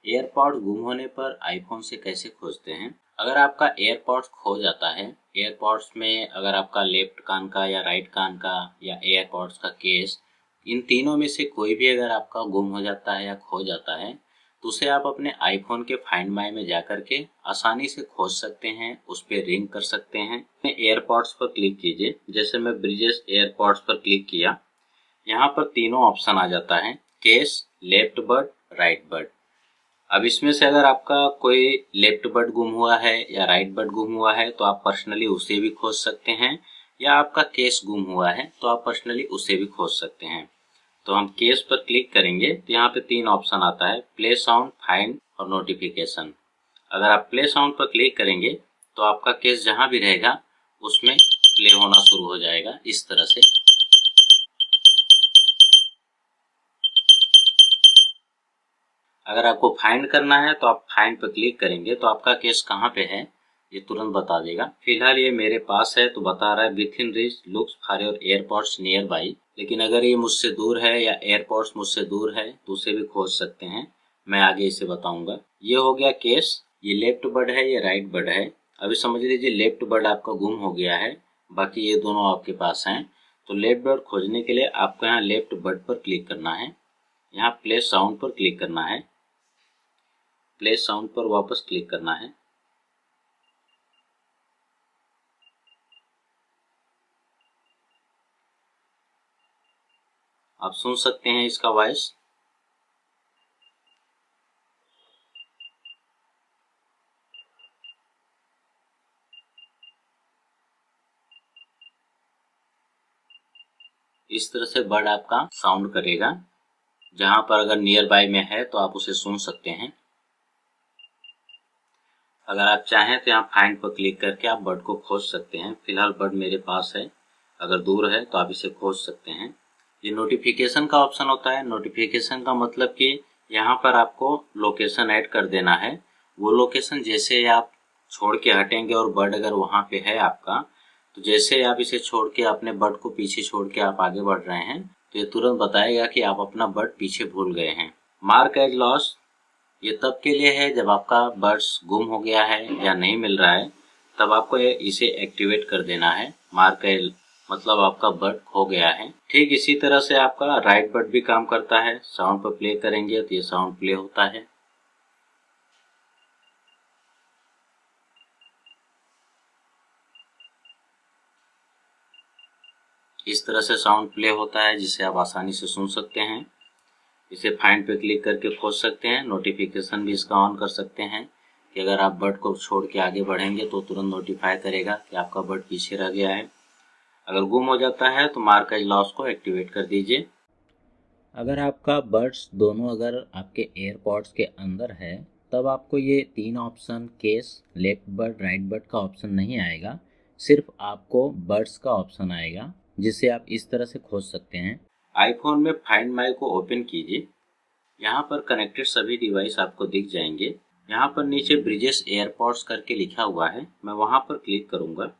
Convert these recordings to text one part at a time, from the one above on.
AirPods गुम होने पर आईफोन से कैसे खोजते हैं। अगर आपका एयरपॉड्स खो जाता है, एयरपॉड्स में अगर आपका लेफ्ट कान का या राइट कान का या एयरपॉड्स का केस, इन तीनों में से कोई भी अगर आपका गुम हो जाता है या खो जाता है तो उसे आप अपने आईफोन के फाइंड माई में जाकर के आसानी से खोज सकते हैं, उस पर रिंग कर सकते हैं। एयरपॉड्स पर क्लिक कीजिए। जैसे मैं ब्रिजेस एयरपॉड्स पर क्लिक किया, यहाँ पर तीनों ऑप्शन आ जाता है, केस, लेफ्ट बड, राइट बड। अब इसमें से अगर आपका कोई लेफ्ट बड गुम हुआ है या राइट बड गुम हुआ है तो आप पर्सनली उसे भी खोज सकते हैं, या आपका केस गुम हुआ है तो आप पर्सनली उसे भी खोज सकते हैं। तो हम केस पर क्लिक करेंगे तो यहाँ पे 3 ऑप्शन आता है, प्ले साउंड, फाइंड और नोटिफिकेशन। अगर आप प्ले साउंड पर क्लिक करेंगे तो आपका केस जहाँ भी रहेगा उसमें प्ले होना शुरू हो जाएगा इस तरह से। अगर आपको फाइंड करना है तो आप फाइंड पर क्लिक करेंगे तो आपका केस कहाँ पे है ये तुरंत बता देगा। फिलहाल ये मेरे पास है तो बता रहा है with in reach, looks for your AirPods near by. लेकिन अगर ये मुझसे दूर है या एयरपॉड्स मुझसे दूर है तो उसे भी खोज सकते हैं, मैं आगे इसे बताऊंगा। ये हो गया केस, ये लेफ्ट बड है, ये राइट बड है। अभी समझ लीजिए लेफ्ट बड आपका गुम हो गया है, बाकी ये दोनों आपके पास हैं। तो लेफ्ट बड खोजने के लिए आपको यहाँ लेफ्ट बड पर क्लिक करना है, यहाँ प्ले साउंड पर क्लिक करना है, प्ले साउंड पर वापस क्लिक करना है। आप सुन सकते हैं इसका वॉइस। इस तरह से बर्ड आपका साउंड करेगा। जहां पर अगर नियर बाय में है तो आप उसे सुन सकते हैं। अगर आप चाहें तो यहाँ फाइंड पर क्लिक करके आप बर्ड को खोज सकते हैं। फिलहाल बर्ड मेरे पास है, अगर दूर है तो आप इसे खोज सकते हैं। ये नोटिफिकेशन का ऑप्शन होता है। नोटिफिकेशन का मतलब कि यहाँ पर आपको लोकेशन ऐड कर देना है। वो लोकेशन जैसे आप छोड़ के हटेंगे और बर्ड अगर वहाँ पे है आपका, तो जैसे आप इसे छोड़ के अपने बर्ड को पीछे छोड़ के आप आगे बढ़ रहे हैं तो ये तुरंत बताएगा कि आप अपना बर्ड पीछे भूल गए हैं। मार्क एज लॉस, ये तब के लिए है जब आपका बर्ड्स गुम हो गया है या नहीं मिल रहा है, तब आपको इसे एक्टिवेट कर देना है। मार्क एज मतलब आपका बर्ड खो गया है। ठीक इसी तरह से आपका राइट बर्ड भी काम करता है। साउंड पर प्ले करेंगे तो ये साउंड प्ले होता है। इस तरह से साउंड प्ले होता है जिसे आप आसानी से सुन सकते हैं। इसे फाइंड पे क्लिक करके खोज सकते हैं। नोटिफिकेशन भी इसका ऑन कर सकते हैं कि अगर आप बर्ड को छोड़ के आगे बढ़ेंगे तो तुरंत नोटिफाई करेगा कि आपका बर्ड पीछे रह गया है। अगर गुम हो जाता है तो मार्क एज लॉस को एक्टिवेट कर दीजिए। अगर आपका बर्ड्स दोनों अगर आपके एयरपॉड्स के अंदर है तब आपको ये 3 option, case, left bird, right bird का ऑप्शन नहीं आएगा। सिर्फ आपको बर्ड्स का ऑप्शन आएगा जिसे आप इस तरह से खोज सकते हैं। आईफोन में फाइंड माई को ओपन कीजिए। यहाँ पर कनेक्टेड सभी डिवाइस आपको दिख जाएंगे। यहाँ पर नीचे ब्रिजेस एयरपॉड्स करके लिखा हुआ है, मैं वहाँ पर क्लिक करूँगा।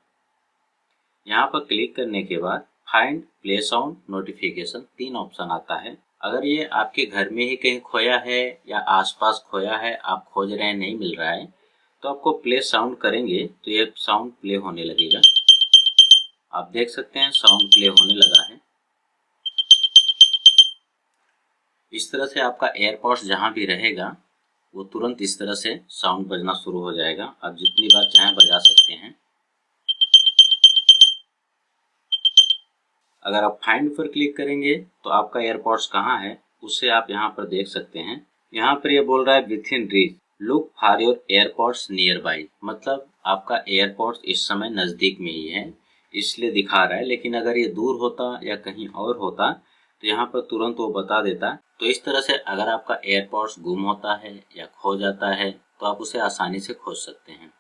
यहाँ पर क्लिक करने के बाद find, play sound, notification 3 option आता है। अगर ये आपके घर में ही कहीं खोया है या आसपास खोया है, आप खोज रहे हैं नहीं मिल रहा है, तो आपको प्ले साउंड करेंगे तो ये साउंड प्ले होने लगेगा। आप देख सकते हैं साउंड प्ले होने लगा है। इस तरह से आपका एयरपॉड्स जहाँ भी रहेगा वो तुरंत इस तरह से साउंड बजना शुरू हो जाएगा। आप जितनी बार चाहें बजा सकते हैं। अगर आप फाइंड पर क्लिक करेंगे तो आपका एयरपॉड्स कहाँ है उसे आप यहाँ पर देख सकते हैं। यहाँ पर ये बोल रहा है with in reach, look for your AirPods near by, मतलब आपका एयरपॉड्स इस समय नज़दीक में ही है इसलिए दिखा रहा है। लेकिन अगर ये दूर होता या कहीं और होता तो यहाँ पर तुरंत वो बता देता। तो इस तरह से अगर आपका एयरपॉड्स गुम होता है या खो जाता है तो आप उसे आसानी से खोज सकते हैं।